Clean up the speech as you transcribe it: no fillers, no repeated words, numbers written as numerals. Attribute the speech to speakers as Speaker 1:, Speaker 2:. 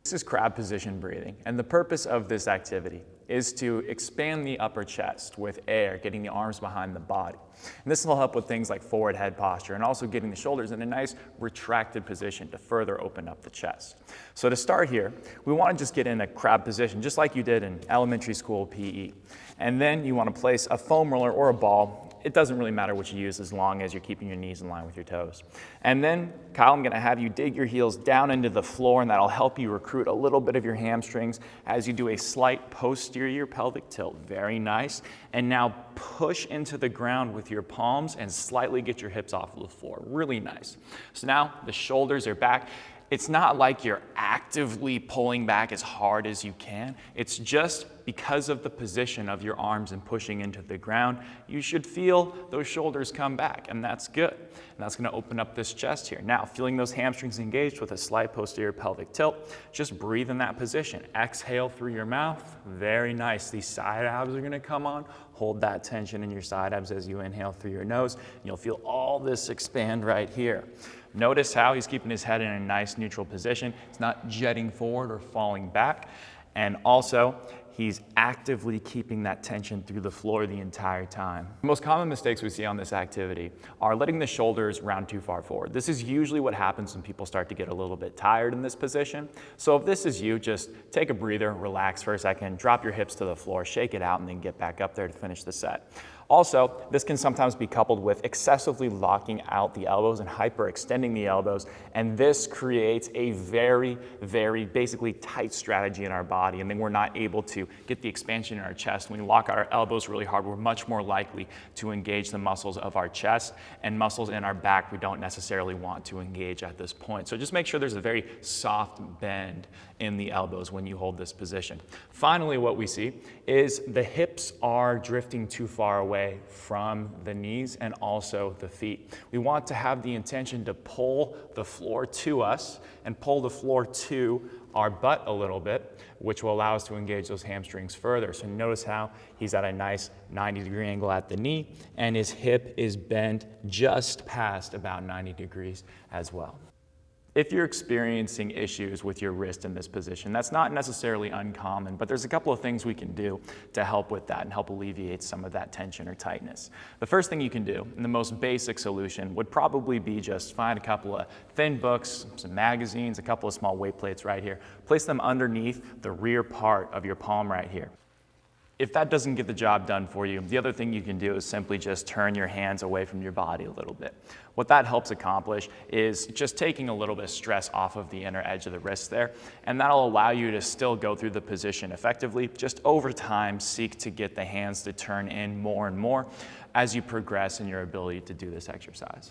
Speaker 1: This is crab position breathing, and the purpose of this activity is to expand the upper chest with air, getting the arms behind the body. And this will help with things like forward head posture and also getting the shoulders in a nice retracted position to further open up the chest. So to start here, we want to just get in a crab position, just like you did in elementary school PE. And then you want to place a foam roller or a ball. It doesn't really matter what you use as long as you're keeping your knees in line with your toes. And then, Kyle, I'm gonna have you dig your heels down into the floor, and that'll help you recruit a little bit of your hamstrings as you do a slight posterior pelvic tilt. Very nice. And now push into the ground with your palms and slightly get your hips off of the floor. Really nice. So now the shoulders are back. It's not like you're actively pulling back as hard as you can. It's just because of the position of your arms and pushing into the ground, you should feel those shoulders come back, and that's good. And that's gonna open up this chest here. Now, feeling those hamstrings engaged with a slight posterior pelvic tilt, just breathe in that position. Exhale through your mouth. Very nice. These side abs are gonna come on. Hold that tension in your side abs as you inhale through your nose, and you'll feel all this expand right here. Notice how he's keeping his head in a nice neutral position. It's not jetting forward or falling back. And also, he's actively keeping that tension through the floor the entire time. The most common mistakes we see on this activity are letting the shoulders round too far forward. This is usually what happens when people start to get a little bit tired in this position. So if this is you, just take a breather, relax for a second, drop your hips to the floor, shake it out, and then get back up there to finish the set. Also, this can sometimes be coupled with excessively locking out the elbows and hyperextending the elbows, and this creates a very, very basically tight strategy in our body, and then we're not able to get the expansion in our chest. When we lock our elbows really hard, we're much more likely to engage the muscles of our chest, and muscles in our back we don't necessarily want to engage at this point. So just make sure there's a very soft bend in the elbows when you hold this position. Finally, what we see is the hips are drifting too far away from the knees and also the feet. We want to have the intention to pull the floor to us and pull the floor to our butt a little bit, which will allow us to engage those hamstrings further. So notice how he's at a nice 90-degree angle at the knee, and his hip is bent just past about 90 degrees as well. If you're experiencing issues with your wrist in this position, that's not necessarily uncommon, but there's a couple of things we can do to help with that and help alleviate some of that tension or tightness. The first thing you can do, and the most basic solution, would probably be just find a couple of thin books, some magazines, a couple of small weight plates right here. Place them underneath the rear part of your palm right here. If that doesn't get the job done for you, the other thing you can do is simply just turn your hands away from your body a little bit. What that helps accomplish is just taking a little bit of stress off of the inner edge of the wrist there, and that'll allow you to still go through the position effectively. Just over time, seek to get the hands to turn in more and more as you progress in your ability to do this exercise.